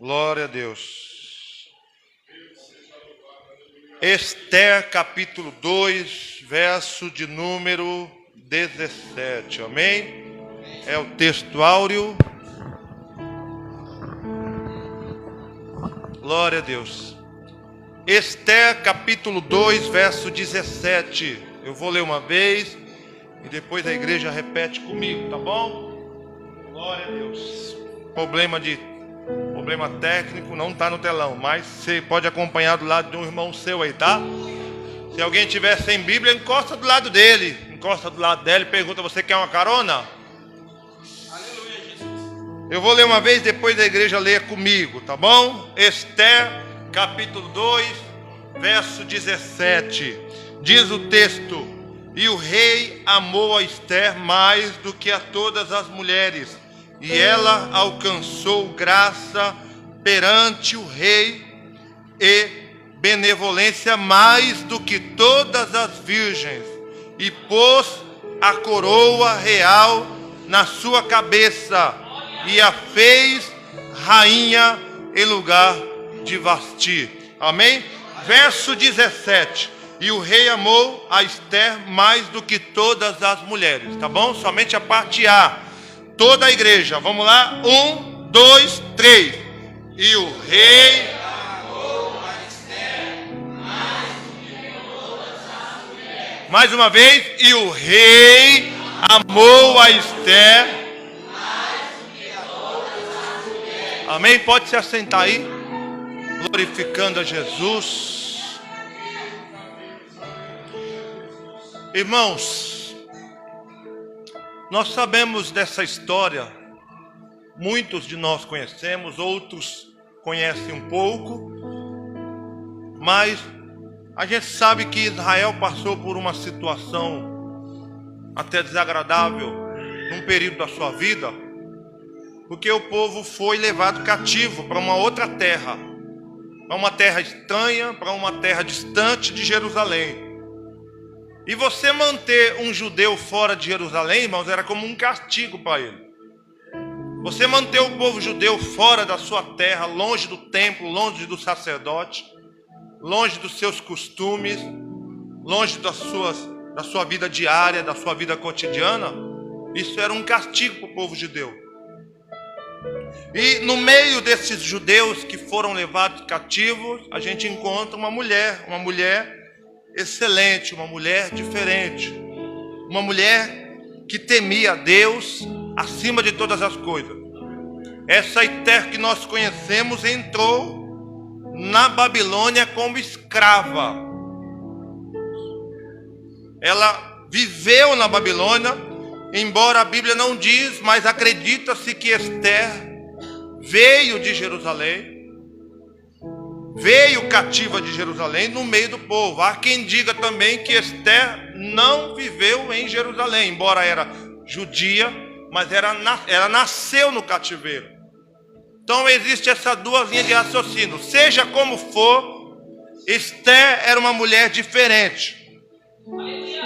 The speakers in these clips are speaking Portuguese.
Glória a Deus. Esther, capítulo 2, verso de número 17. Amém? É o texto áureo. Glória a Deus. Esther, capítulo 2, verso 17. Eu vou ler uma vez e depois a igreja repete comigo, tá bom? Glória a Deus. Problema técnico, não está no telão, mas você pode acompanhar do lado de um irmão seu aí, tá? Se alguém tiver sem Bíblia, encosta do lado dele, encosta do lado dele e pergunta: você quer uma carona? Aleluia, Jesus. Eu vou ler uma vez, depois da igreja leia comigo, tá bom? Esther, capítulo 2, verso 17. Diz o texto: e o rei amou a Esther mais do que a todas as mulheres, e ela alcançou graça perante o rei e benevolência mais do que todas as virgens, e pôs a coroa real na sua cabeça, e a fez rainha em lugar de Vasti. Amém? Verso 17. E o rei amou a Esther mais do que todas as mulheres. Tá bom? Somente a parte A. Toda a igreja, vamos lá? 1, 2, 3. E o rei amou a Esther mais do que todas as mulheres. Mais uma vez. E o rei amou a Esther mais do que todas as mulheres. Amém? Pode se assentar aí, glorificando a Jesus. Irmãos, nós sabemos dessa história, muitos de nós conhecemos, outros conhecem um pouco, mas a gente sabe que Israel passou por uma situação até desagradável num período da sua vida, porque o povo foi levado cativo para uma outra terra, para uma terra estranha, para uma terra distante de Jerusalém. E você manter um judeu fora de Jerusalém, irmãos, era como um castigo para ele. Você manter o povo judeu fora da sua terra, longe do templo, longe do sacerdote, longe dos seus costumes, longe da sua vida diária, da sua vida cotidiana, isso era um castigo para o povo judeu. E no meio desses judeus que foram levados cativos, a gente encontra uma mulher excelente, uma mulher diferente, uma mulher que temia a Deus acima de todas as coisas. Essa Esther que nós conhecemos entrou na Babilônia como escrava. Ela viveu na Babilônia, embora a Bíblia não diz, mas acredita-se que Esther veio de Jerusalém, veio cativa de Jerusalém no meio do povo. Há quem diga também que Esther não viveu em Jerusalém, embora era judia, mas ela nasceu no cativeiro. Então existe essas duas linhas de raciocínio. Seja como for, Esther era uma mulher diferente.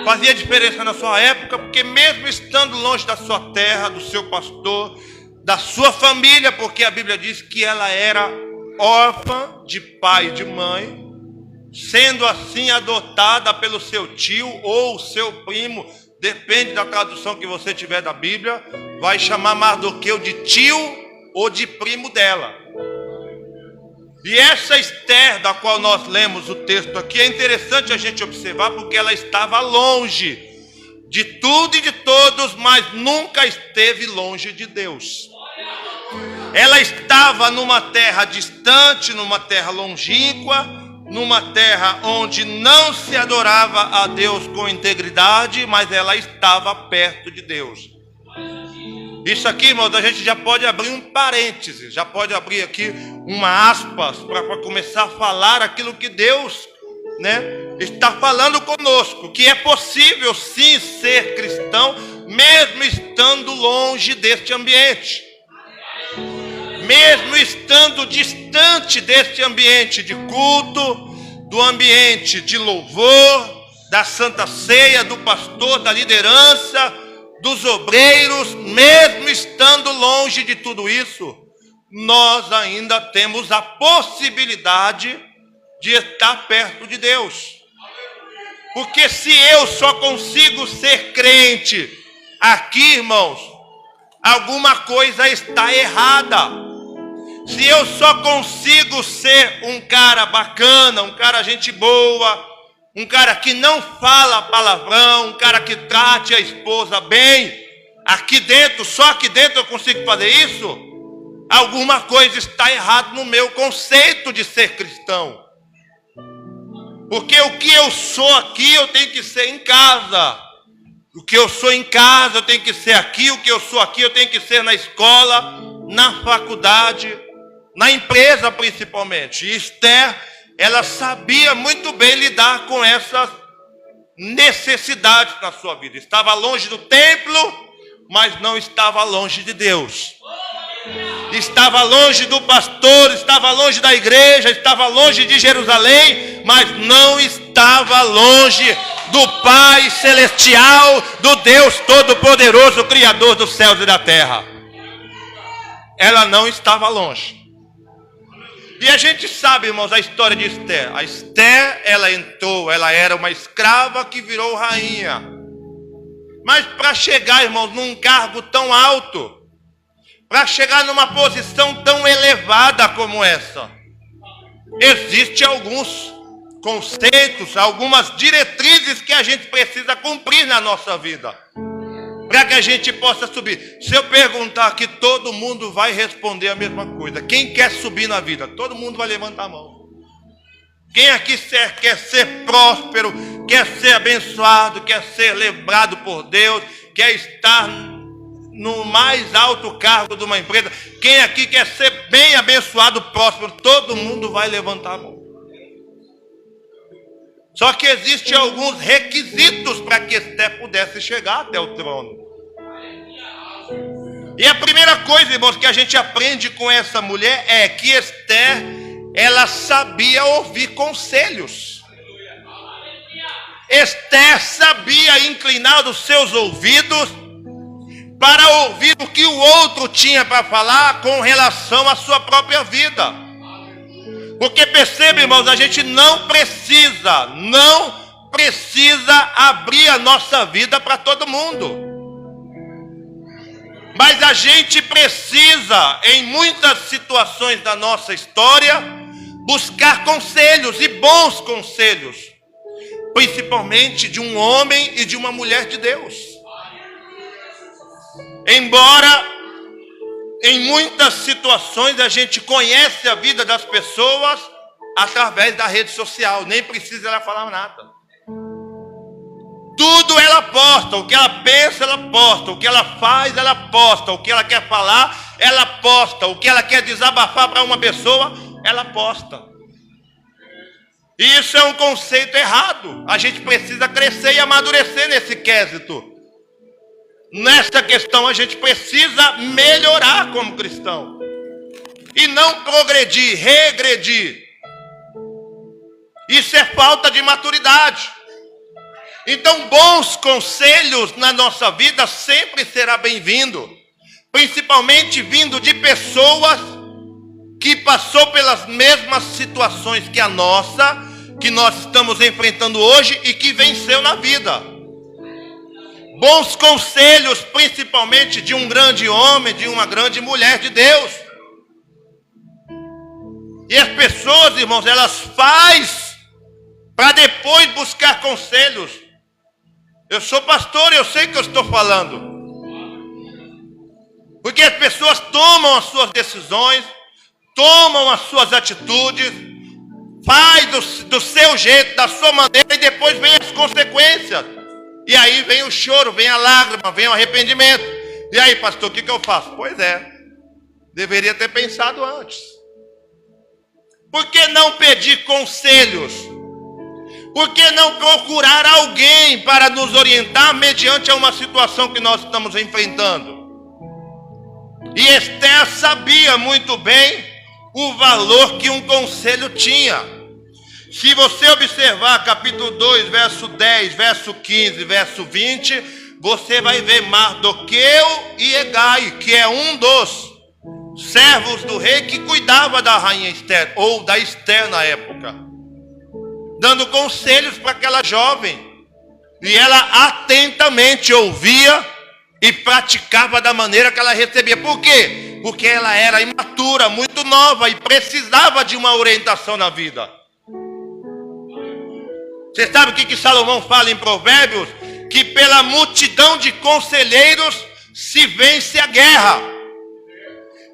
Fazia diferença na sua época, porque mesmo estando longe da sua terra, do seu pastor, da sua família, porque a Bíblia diz que ela era órfã de pai e de mãe, sendo assim adotada pelo seu tio ou seu primo, depende da tradução que você tiver da Bíblia, vai chamar Mardoqueu de tio ou de primo dela. E essa Esther, da qual nós lemos o texto aqui, é interessante a gente observar, porque ela estava longe de tudo e de todos, mas nunca esteve longe de Deus. Ela estava numa terra distante, numa terra longínqua, numa terra onde não se adorava a Deus com integridade, mas ela estava perto de Deus. Isso aqui, irmãos, a gente já pode abrir um parêntese, já pode abrir aqui uma aspas para começar a falar aquilo que Deus, está falando conosco, que é possível sim ser cristão, mesmo estando longe deste ambiente. Mesmo estando distante deste ambiente de culto, do ambiente de louvor, da santa ceia, do pastor, da liderança, dos obreiros, mesmo estando longe de tudo isso, nós ainda temos a possibilidade de estar perto de Deus. Porque se eu só consigo ser crente aqui, irmãos, alguma coisa está errada. Se eu só consigo ser um cara bacana, um cara gente boa, um cara que não fala palavrão, um cara que trate a esposa bem, aqui dentro, só aqui dentro eu consigo fazer isso, alguma coisa está errada no meu conceito de ser cristão. Porque o que eu sou aqui, eu tenho que ser em casa. O que eu sou em casa, eu tenho que ser aqui. O que eu sou aqui, eu tenho que ser na escola, na faculdade, na empresa principalmente. E Esther, ela sabia muito bem lidar com essas necessidades na sua vida. Estava longe do templo, mas não estava longe de Deus. Estava longe do pastor, estava longe da igreja, estava longe de Jerusalém, mas não estava longe do Pai Celestial, do Deus Todo-Poderoso, Criador dos céus e da terra. Ela não estava longe. E a gente sabe, irmãos, a história de Esther. A Esther, ela entrou, ela era uma escrava que virou rainha. Mas para chegar, irmãos, num cargo tão alto, para chegar numa posição tão elevada como essa, existem alguns conceitos, algumas diretrizes que a gente precisa cumprir na nossa vida, para que a gente possa subir. Se eu perguntar aqui, todo mundo vai responder a mesma coisa. Quem quer subir na vida? Todo mundo vai levantar a mão. Quem aqui quer ser próspero, quer ser abençoado, quer ser lembrado por Deus, quer estar no mais alto cargo de uma empresa? Quem aqui quer ser bem abençoado, próspero? Todo mundo vai levantar a mão. Só que existem alguns requisitos para que Esther pudesse chegar até o trono. E a primeira coisa, irmãos, que a gente aprende com essa mulher é que Esther, ela sabia ouvir conselhos. Esther sabia inclinar os seus ouvidos para ouvir o que o outro tinha para falar com relação à sua própria vida. Porque percebe, irmãos, a gente não precisa abrir a nossa vida para todo mundo. Mas a gente precisa, em muitas situações da nossa história, buscar conselhos, e bons conselhos, principalmente de um homem e de uma mulher de Deus. Embora em muitas situações a gente conhece a vida das pessoas através da rede social, nem precisa ela falar nada. Tudo ela posta, o que ela pensa ela posta, o que ela faz ela posta, o que ela quer falar ela posta, o que ela quer desabafar para uma pessoa ela posta. E isso é um conceito errado. A gente precisa crescer e amadurecer nesse quesito. Nessa questão a gente precisa melhorar como cristão e não progredir, regredir. Isso é falta de maturidade. Então, bons conselhos na nossa vida sempre será bem-vindo, principalmente vindo de pessoas que passou pelas mesmas situações que a nossa, que nós estamos enfrentando hoje e que venceu na vida. Bons conselhos, principalmente de um grande homem, de uma grande mulher de Deus. E as pessoas, irmãos, elas fazem para depois buscar conselhos. Eu sou pastor e eu sei o que eu estou falando. Porque as pessoas tomam as suas decisões, tomam as suas atitudes, faz do seu jeito, da sua maneira, e depois vem as consequências. E aí vem o choro, vem a lágrima, vem o arrependimento. E aí, pastor, o que eu faço? Pois é, deveria ter pensado antes. Por que não pedir conselhos? Por que não procurar alguém para nos orientar mediante a uma situação que nós estamos enfrentando? E Esther sabia muito bem o valor que um conselho tinha. Se você observar capítulo 2, verso 10, verso 15, verso 20, você vai ver Mardoqueu e Hegai, que é um dos servos do rei que cuidava da rainha Esther, ou da Esther na época, dando conselhos para aquela jovem. E ela atentamente ouvia e praticava da maneira que ela recebia. Por quê? Porque ela era imatura, muito nova e precisava de uma orientação na vida. Você sabe o que Salomão fala em Provérbios? Que pela multidão de conselheiros se vence a guerra.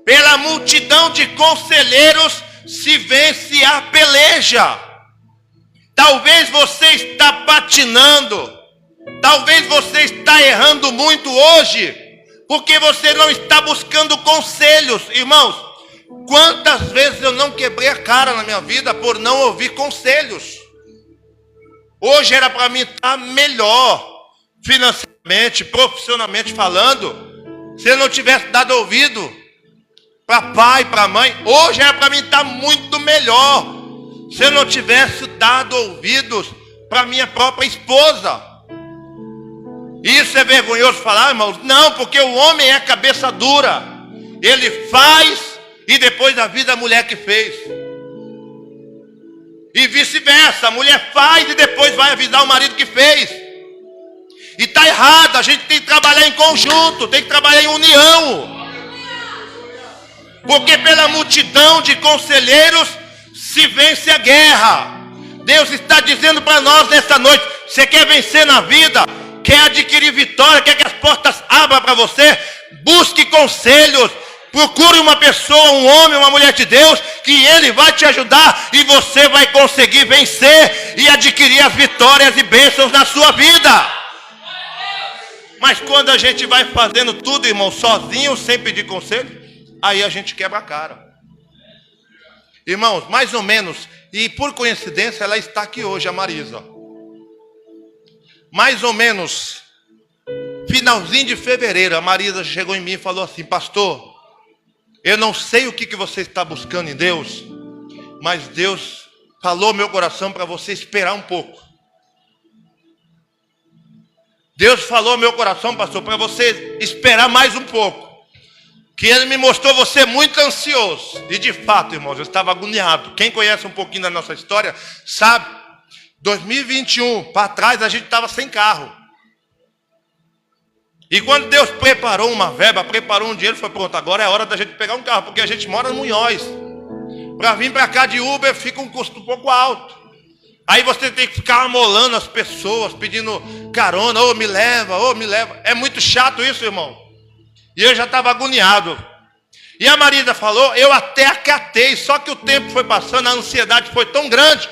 Pela multidão de conselheiros se vence a peleja. Talvez você está patinando. Talvez você está errando muito hoje, porque você não está buscando conselhos. Irmãos, quantas vezes eu não quebrei a cara na minha vida por não ouvir conselhos? Hoje era para mim estar melhor, financeiramente, profissionalmente falando, se eu não tivesse dado ouvido para pai, para mãe. Hoje era para mim estar muito melhor, se eu não tivesse dado ouvidos para minha própria esposa. Isso é vergonhoso falar, irmãos? Não, porque o homem é cabeça dura. Ele faz e depois avisa a mulher que fez. E vice-versa, a mulher faz e depois vai avisar o marido que fez. E está errado, a gente tem que trabalhar em conjunto, tem que trabalhar em união. Porque pela multidão de conselheiros se vence a guerra. Deus está dizendo para nós nessa noite: você quer vencer na vida? Quer adquirir vitória? Quer que as portas abram para você? Busque conselhos. Procure uma pessoa, um homem, uma mulher de Deus, que ele vai te ajudar e você vai conseguir vencer e adquirir as vitórias e bênçãos na sua vida. Mas quando a gente vai fazendo tudo, irmão, sozinho, sem pedir conselho, aí a gente quebra a cara. Irmãos, mais ou menos, e por coincidência ela está aqui hoje, a Marisa. Mais ou menos, finalzinho de fevereiro, a Marisa chegou em mim e falou assim: pastor, eu não sei o que você está buscando em Deus, mas Deus falou meu coração para você esperar um pouco. Deus falou meu coração, pastor, para você esperar mais um pouco. Que Ele me mostrou você muito ansioso. E de fato, irmãos, eu estava agoniado. Quem conhece um pouquinho da nossa história sabe. 2021, para trás, a gente estava sem carro. E quando Deus preparou uma verba, preparou um dinheiro, foi pronto, agora é hora da gente pegar um carro, porque a gente mora no Munhoz. Para vir para cá de Uber fica um custo um pouco alto. Aí você tem que ficar amolando as pessoas, pedindo carona, ô me leva, ô me leva. É muito chato isso, irmão. E eu já estava agoniado. E a Marisa falou, eu até acatei, só que o tempo foi passando, a ansiedade foi tão grande,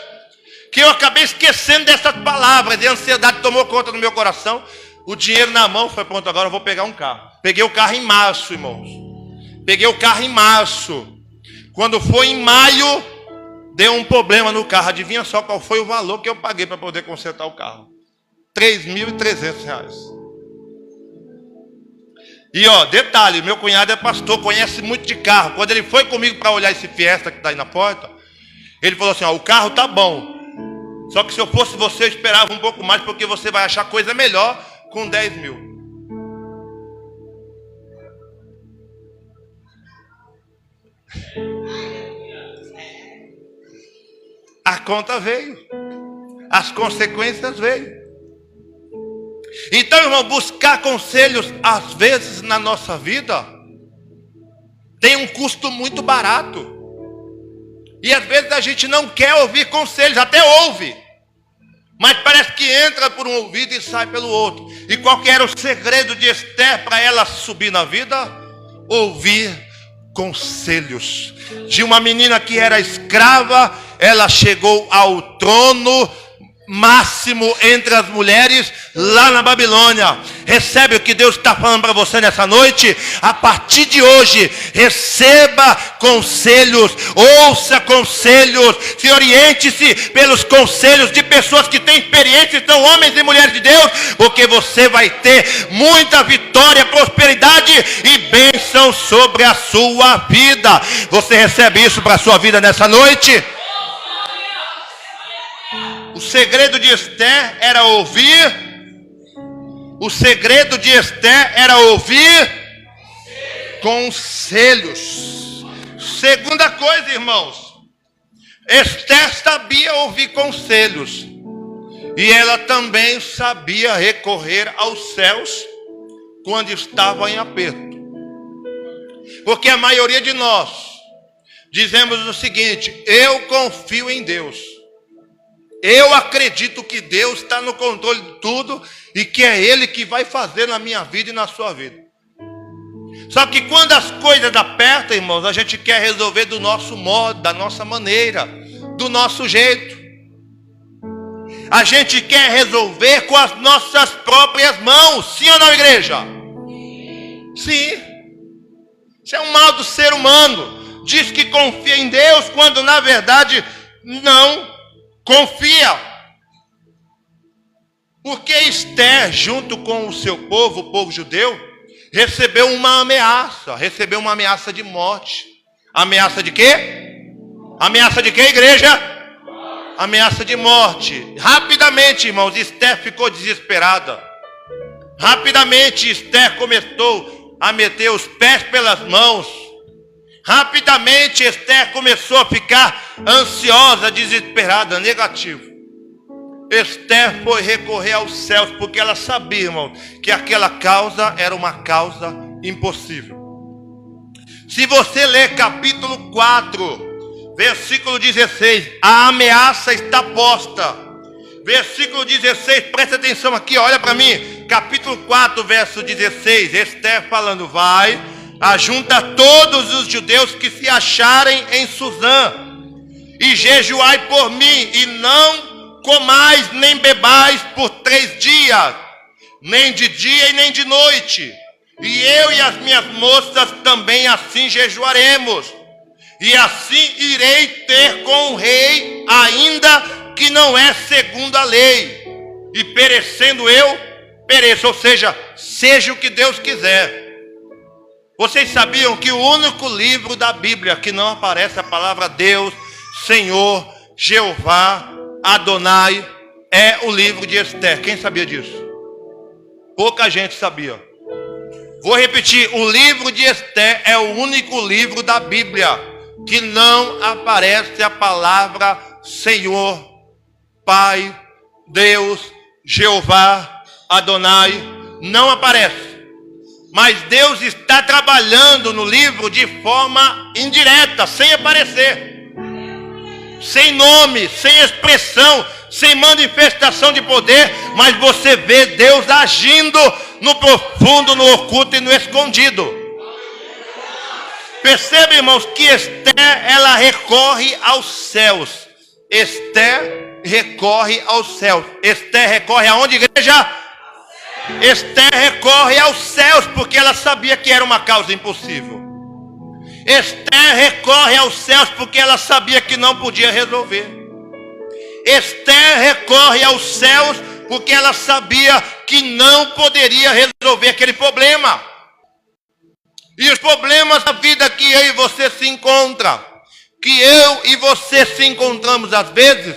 que eu acabei esquecendo dessas palavras, e a ansiedade tomou conta do meu coração. O dinheiro na mão, foi pronto, agora eu vou pegar um carro. Peguei o carro em março, irmãos. Peguei o carro em março. Quando foi em maio, deu um problema no carro. Adivinha só qual foi o valor que eu paguei para poder consertar o carro? R$3.300. E ó, detalhe, meu cunhado é pastor, conhece muito de carro. Quando ele foi comigo para olhar esse Fiesta que está aí na porta, ele falou assim, ó, o carro tá bom. Só que se eu fosse você, eu esperava um pouco mais, porque você vai achar coisa melhor com 10 mil. A conta veio. As consequências veio. Então, irmão, buscar conselhos, às vezes, na nossa vida, tem um custo muito barato. E às vezes a gente não quer ouvir conselhos, até ouve. Mas parece que entra por um ouvido e sai pelo outro. E qual que era o segredo de Esther para ela subir na vida? Ouvir conselhos. De uma menina que era escrava, ela chegou ao trono máximo entre as mulheres lá na Babilônia. Recebe o que Deus está falando para você nessa noite? A partir de hoje, receba conselhos, ouça conselhos, se oriente-se pelos conselhos de pessoas que têm experiência, são homens e mulheres de Deus, porque você vai ter muita vitória, prosperidade e bênção sobre a sua vida. Você recebe isso para a sua vida nessa noite? O segredo de Esther era ouvir. O segredo de Esther era ouvir conselhos. Segunda coisa, irmãos, Esther sabia ouvir conselhos. E ela também sabia recorrer aos céus quando estava em aperto. Porque a maioria de nós dizemos o seguinte: eu confio em Deus. Eu acredito que Deus está no controle de tudo e que é Ele que vai fazer na minha vida e na sua vida. Só que quando as coisas apertam, irmãos, a gente quer resolver do nosso modo, da nossa maneira, do nosso jeito. A gente quer resolver com as nossas próprias mãos. Sim ou não, igreja? Sim. Isso é um mal do ser humano. Diz que confia em Deus quando na verdade não confia. Porque Esther, junto com o seu povo, o povo judeu, recebeu uma ameaça de morte. Ameaça de quê? Ameaça de quê, igreja? Ameaça de morte. Rapidamente, irmãos, Esther ficou desesperada. Rapidamente Esther começou a meter os pés pelas mãos. Rapidamente Esther começou a ficar ansiosa, desesperada, negativo. Esther foi recorrer aos céus, porque ela sabia, irmão, que aquela causa era uma causa impossível. Se você ler capítulo 4, versículo 16, a ameaça está posta. Versículo 16, presta atenção aqui, olha para mim. Capítulo 4, verso 16, Esther falando: vai, ajunta todos os judeus que se acharem em Suzã, e jejuai por mim, e não comais nem bebais por 3 dias, nem de dia e nem de noite. E eu e as minhas moças também assim jejuaremos. E assim irei ter com o rei, ainda que não é segundo a lei. E perecendo eu, pereço. Ou seja, seja o que Deus quiser. Vocês sabiam que o único livro da Bíblia que não aparece a palavra Deus, Senhor, Jeová, Adonai, é o livro de Esther? Quem sabia disso? Pouca gente sabia. Vou repetir, o livro de Esther é o único livro da Bíblia que não aparece a palavra Senhor, Pai, Deus, Jeová, Adonai. Não aparece. Mas Deus está trabalhando no livro de forma indireta, sem aparecer, sem nome, sem expressão, sem manifestação de poder. Mas você vê Deus agindo no profundo, no oculto e no escondido. Percebe, irmãos, que Esther, ela recorre aos céus. Esther recorre aos céus. Esther recorre aonde, igreja? Esther recorre aos céus, porque ela sabia que era uma causa impossível. Esther recorre aos céus, porque ela sabia que não podia resolver. Esther recorre aos céus, porque ela sabia que não poderia resolver aquele problema. E os problemas da vida que eu e você se encontram, que eu e você se encontramos às vezes,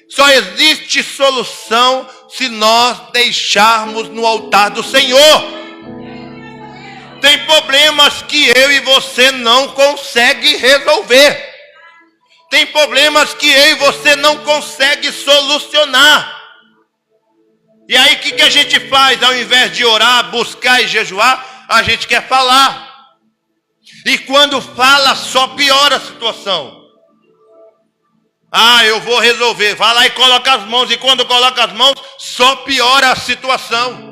só existe solução se nós deixarmos no altar do Senhor. Tem problemas que eu e você não consegue resolver. Tem problemas que eu e você não consegue solucionar. E aí o que a gente faz? Ao invés de orar, buscar e jejuar, a gente quer falar. E quando fala, só piora a situação. Ah, eu vou resolver. Vai lá e coloca as mãos. E quando coloca as mãos, só piora a situação.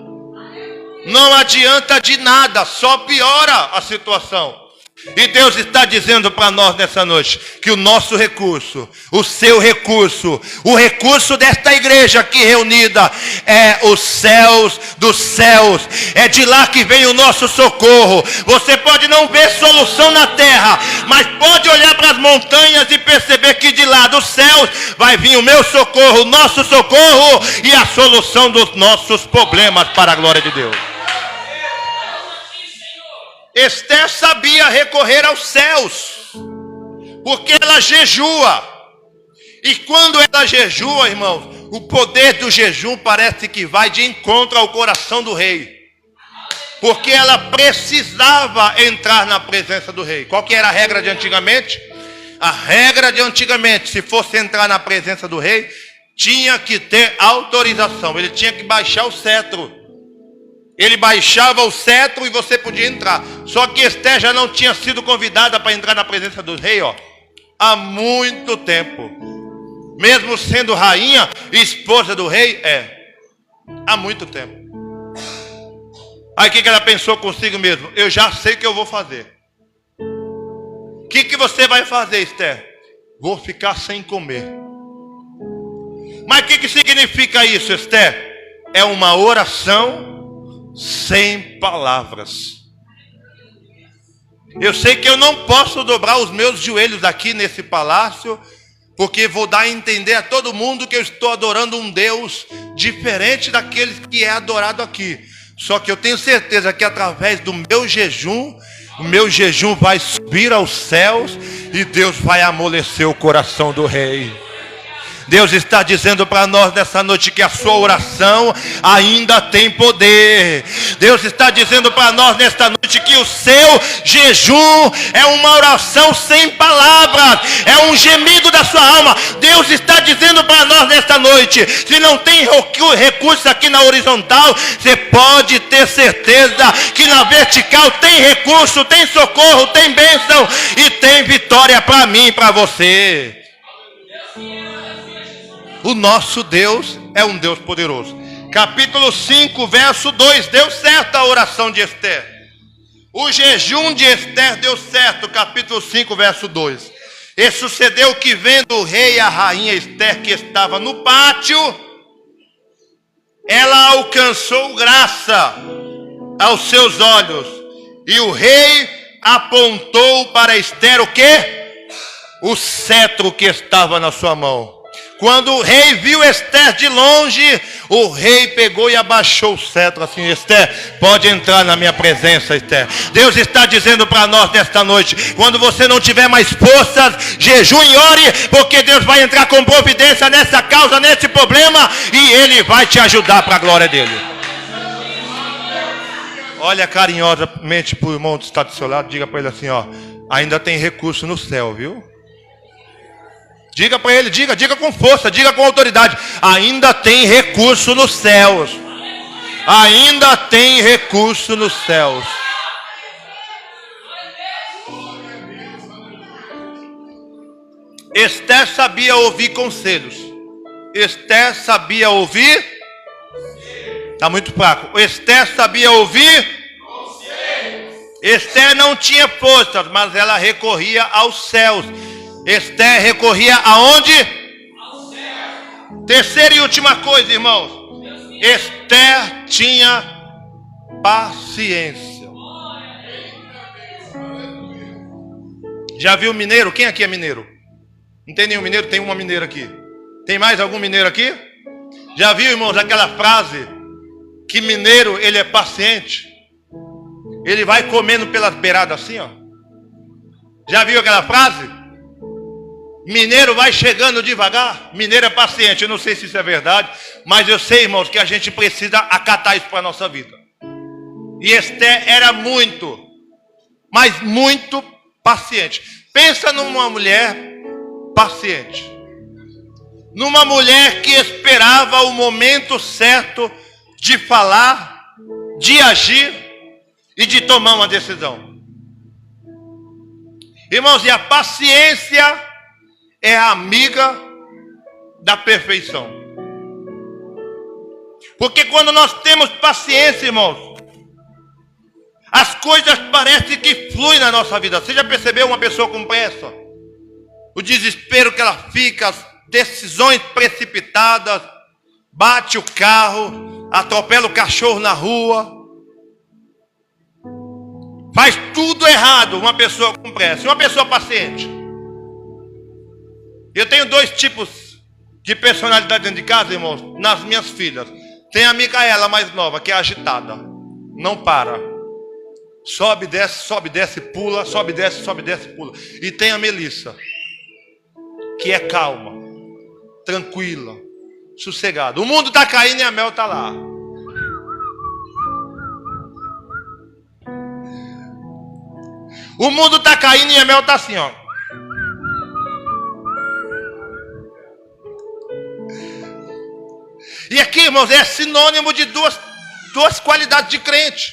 Não adianta de nada, só piora a situação. E Deus está dizendo para nós nessa noite que o nosso recurso, o seu recurso, o recurso desta igreja aqui reunida é os céus dos céus. É de lá que vem o nosso socorro. Você pode não ver solução na terra, mas pode olhar para as montanhas e perceber que de lá dos céus vai vir o meu socorro, o nosso socorro e a solução dos nossos problemas, para a glória de Deus. Esther sabia recorrer aos céus, porque ela jejua. E quando ela jejua, irmãos, o poder do jejum parece que vai de encontro ao coração do rei. Porque ela precisava entrar na presença do rei. Qual que era a regra de antigamente? A regra de antigamente, se fosse entrar na presença do rei, tinha que ter autorização. Ele tinha que baixar o cetro. Ele baixava o cetro e você podia entrar. Só que Esté já não tinha sido convidada para entrar na presença do rei, há muito tempo. Mesmo sendo rainha e esposa do rei, há muito tempo. Aí o que ela pensou consigo mesmo? Eu já sei o que eu vou fazer. O que você vai fazer, Esté? Vou ficar sem comer. Mas o que significa isso, Esté? É uma oração sem palavras. Eu sei que eu não posso dobrar os meus joelhos aqui nesse palácio, porque vou dar a entender a todo mundo que eu estou adorando um Deus diferente daqueles que é adorado aqui. Só que eu tenho certeza que através do meu jejum, o meu jejum vai subir aos céus e Deus vai amolecer o coração do rei. Deus está dizendo para nós nessa noite que a sua oração ainda tem poder. Deus está dizendo para nós nesta noite que o seu jejum é uma oração sem palavras, é um gemido da sua alma. Deus está dizendo para nós nesta noite, se não tem recurso aqui na horizontal, você pode ter certeza que na vertical tem recurso, tem socorro, tem bênção e tem vitória para mim e para você. O nosso Deus é um Deus poderoso. Capítulo 5, verso 2. Deu certo a oração de Esté. O jejum de Esté deu certo. Capítulo 5, verso 2. E sucedeu que, vendo o rei e a rainha Esté que estava no pátio, ela alcançou graça aos seus olhos. E o rei apontou para Esté o quê? O cetro que estava na sua mão. Quando o rei viu Esté de longe, o rei pegou e abaixou o cetro assim: Esté, pode entrar na minha presença, Esté. Deus está dizendo para nós nesta noite, quando você não tiver mais forças, jejue e ore, porque Deus vai entrar com providência nessa causa, nesse problema, e Ele vai te ajudar para a glória dEle. Olha carinhosamente para o irmão que está do seu lado, diga para ele assim, ainda tem recurso no céu, viu? Diga para ele, diga com força, diga com autoridade. Ainda tem recurso nos céus. Ainda tem recurso nos céus. Esté sabia ouvir conselhos. Esté sabia ouvir. Está muito fraco. Esté sabia ouvir. Esté não tinha forças, mas ela recorria aos céus. Esté recorria aonde? Ao céu. Terceira e última coisa, irmãos. Esté tinha paciência. Já viu mineiro? Quem aqui é mineiro? Não tem nenhum mineiro? Tem uma mineira aqui. Tem mais algum mineiro aqui? Já viu, irmãos, aquela frase que mineiro, ele é paciente? Ele vai comendo pelas beiradas assim, Já viu aquela frase? Mineiro vai chegando devagar. Mineiro é paciente. Eu não sei se isso é verdade, mas eu sei, irmãos, que a gente precisa acatar isso para a nossa vida. E Esté era muito, mas muito paciente. Pensa numa mulher paciente. Numa mulher que esperava o momento certo de falar, de agir e de tomar uma decisão. Irmãos, e a paciência é a amiga da perfeição. Porque quando nós temos paciência, irmãos, as coisas parecem que fluem na nossa vida. Você já percebeu uma pessoa com pressa? O desespero que ela fica, as decisões precipitadas, bate o carro, atropela o cachorro na rua, faz tudo errado. Uma pessoa com pressa e uma pessoa paciente. Eu tenho dois tipos de personalidade dentro de casa, irmãos, nas minhas filhas. Tem a Micaela mais nova, que é agitada, não para. Sobe, desce, pula, sobe, desce, pula. E tem a Melissa, que é calma, tranquila, sossegada. O mundo está caindo e a Mel está lá. O mundo está caindo e Yemel está assim, ó. E aqui, irmãos, é sinônimo de duas qualidades de crente.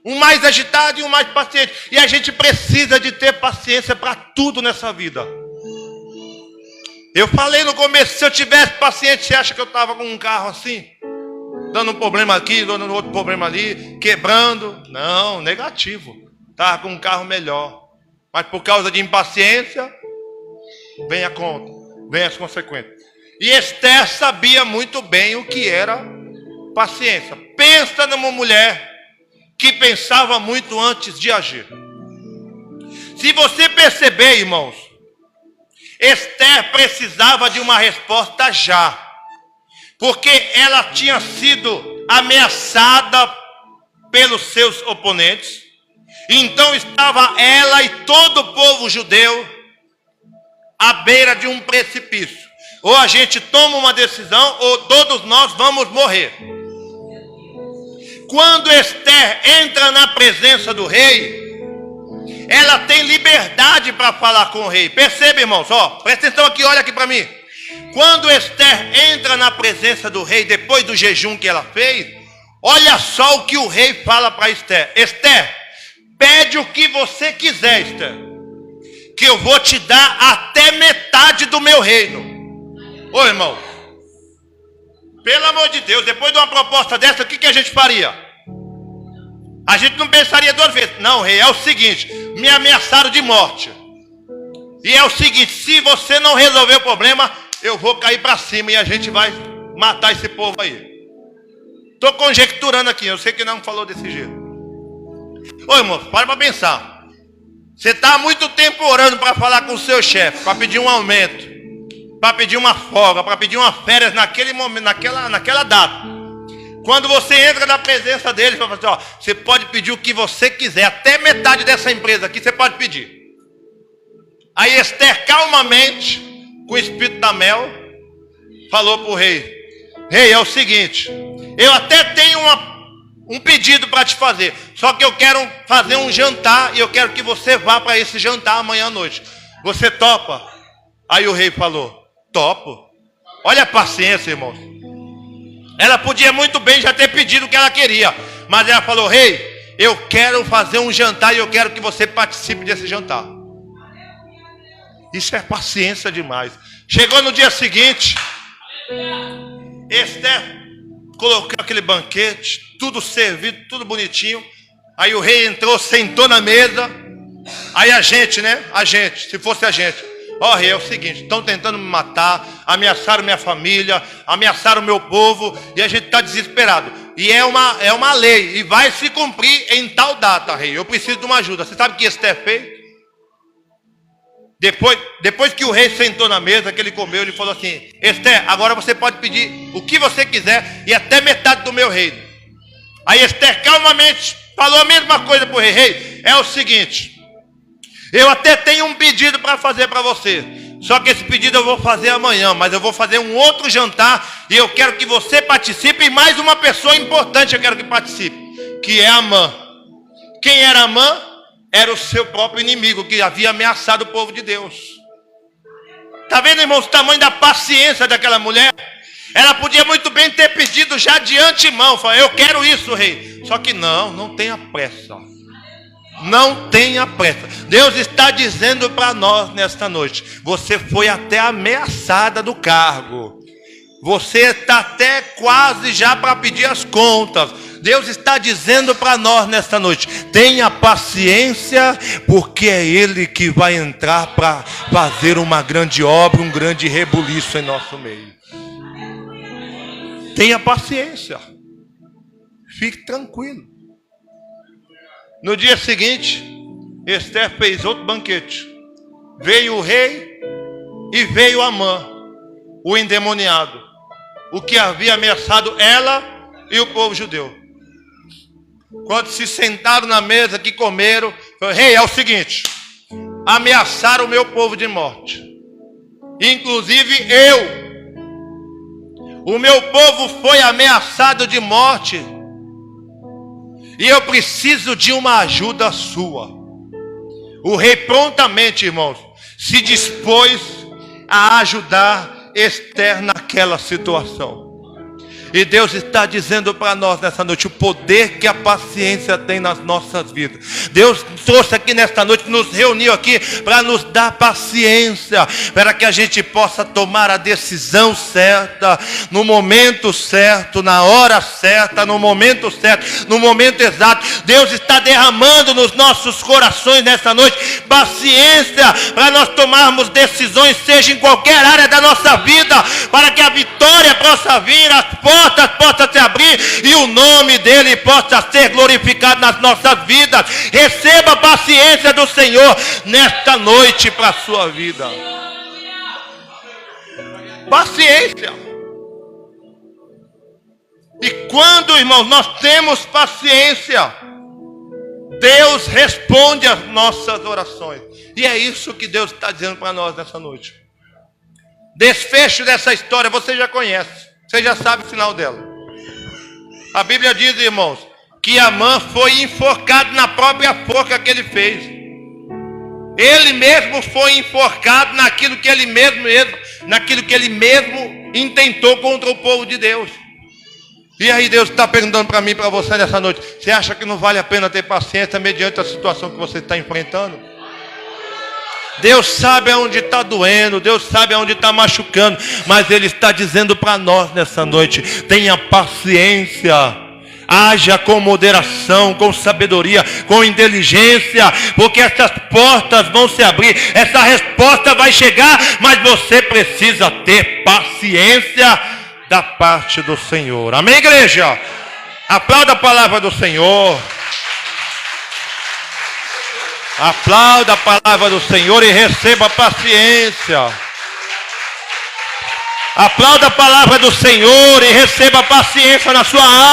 Um mais agitado e um mais paciente. E a gente precisa de ter paciência para tudo nessa vida. Eu falei no começo, se eu tivesse paciência, você acha que eu estava com um carro assim? Dando um problema aqui, dando outro problema ali, quebrando? Não, negativo. Estava com um carro melhor. Mas por causa de impaciência, vem a conta, vem as consequências. E Esther sabia muito bem o que era paciência. Pensa numa mulher que pensava muito antes de agir. Se você perceber, irmãos, Esther precisava de uma resposta já. Porque ela tinha sido ameaçada pelos seus oponentes. Então estava ela e todo o povo judeu à beira de um precipício. Ou a gente toma uma decisão, ou todos nós vamos morrer. Quando Esther entra na presença do rei, ela tem liberdade para falar com o rei. Percebe, irmãos? Presta atenção aqui, olha aqui para mim. Quando Esther entra na presença do rei, depois do jejum que ela fez, olha só o que o rei fala para Esther. Esther, pede o que você quiser, Esther, que eu vou te dar até metade do meu reino. Ô irmão, pelo amor de Deus, depois de uma proposta dessa, o que a gente faria? A gente não pensaria duas vezes. Não, rei, é o seguinte, me ameaçaram de morte. E é o seguinte, se você não resolver o problema, eu vou cair para cima e a gente vai matar esse povo aí. Estou conjecturando aqui, eu sei que não falou desse jeito. Ô irmão, para pensar. Você está há muito tempo orando para falar com o seu chefe, para pedir um aumento, para pedir uma folga, para pedir uma férias naquele momento, naquela data. Quando você entra na presença dele, você fala assim, você pode pedir o que você quiser, até metade dessa empresa aqui você pode pedir. Aí Esther calmamente, com o espírito da mel, falou para o rei, rei, é o seguinte, eu até tenho um pedido para te fazer, só que eu quero fazer um jantar e eu quero que você vá para esse jantar amanhã à noite. Você topa? Aí o rei falou, topo. Olha a paciência, irmãos. Ela podia muito bem já ter pedido o que ela queria, mas ela falou, rei, eu quero fazer um jantar e eu quero que você participe desse jantar. Isso é paciência demais. Chegou no dia seguinte, Esther colocou aquele banquete, tudo servido, tudo bonitinho. Aí o rei entrou, sentou na mesa. Aí a gente, se fosse a gente, rei, é o seguinte, estão tentando me matar, ameaçaram minha família, ameaçaram meu povo, e a gente está desesperado. E é uma lei, e vai se cumprir em tal data, rei. Eu preciso de uma ajuda. Você sabe o que Esther fez? Depois que o rei sentou na mesa, que ele comeu, ele falou assim, Esther, agora você pode pedir o que você quiser e até metade do meu reino. Aí Esther calmamente falou a mesma coisa para o rei. Rei, é o seguinte, eu até tenho um pedido para fazer para você, só que esse pedido eu vou fazer amanhã, mas eu vou fazer um outro jantar e eu quero que você participe e mais uma pessoa importante eu quero que participe, que é Amã. Quem era Amã? Era o seu próprio inimigo que havia ameaçado o povo de Deus. Está vendo, irmãos, o tamanho da paciência daquela mulher? Ela podia muito bem ter pedido já de antemão, falar, eu quero isso, rei. Só que não tenha pressa. Não tenha pressa. Deus está dizendo para nós nesta noite, você foi até ameaçada do cargo. Você está até quase já para pedir as contas. Deus está dizendo para nós nesta noite, tenha paciência, porque é Ele que vai entrar para fazer uma grande obra, um grande rebuliço em nosso meio. Tenha paciência. Fique tranquilo. No dia seguinte, Esther fez outro banquete. Veio o rei e veio Amã, o endemoniado, o que havia ameaçado ela e o povo judeu. Quando se sentaram na mesa que comeram, falou, rei, é o seguinte, ameaçaram o meu povo de morte, inclusive eu. O meu povo foi ameaçado de morte e eu preciso de uma ajuda sua. O rei prontamente, irmãos, se dispôs a ajudar Esther naquela situação. E Deus está dizendo para nós nessa noite o poder que a paciência tem nas nossas vidas. Deus trouxe aqui nesta noite, nos reuniu aqui para nos dar paciência, para que a gente possa tomar a decisão certa, no momento certo, na hora certa, no momento certo, no momento exato. Deus está derramando nos nossos corações nessa noite paciência para nós tomarmos decisões, seja em qualquer área da nossa vida, para que a vitória possa vir, as portas possam se abrir e o nome dele possa ser glorificado nas nossas vidas. Receba a paciência do Senhor nesta noite para a sua vida. Paciência. E quando, irmãos, nós temos paciência, Deus responde às nossas orações. E é isso que Deus está dizendo para nós nessa noite. Desfecho dessa história você já conhece. Você já sabe o final dela. A Bíblia diz, irmãos, que Amã foi enforcado na própria forca que ele fez. Ele mesmo foi enforcado naquilo que ele mesmo intentou contra o povo de Deus. E aí Deus está perguntando para mim e para você nessa noite: você acha que não vale a pena ter paciência mediante a situação que você está enfrentando? Deus sabe aonde está doendo, Deus sabe aonde está machucando, mas Ele está dizendo para nós nessa noite: tenha paciência, haja com moderação, com sabedoria, com inteligência, porque essas portas vão se abrir, essa resposta vai chegar, mas você precisa ter paciência da parte do Senhor. Amém, igreja? Aplauda a palavra do Senhor. Aplauda a palavra do Senhor e receba paciência. Aplauda a palavra do Senhor e receba paciência na sua alma.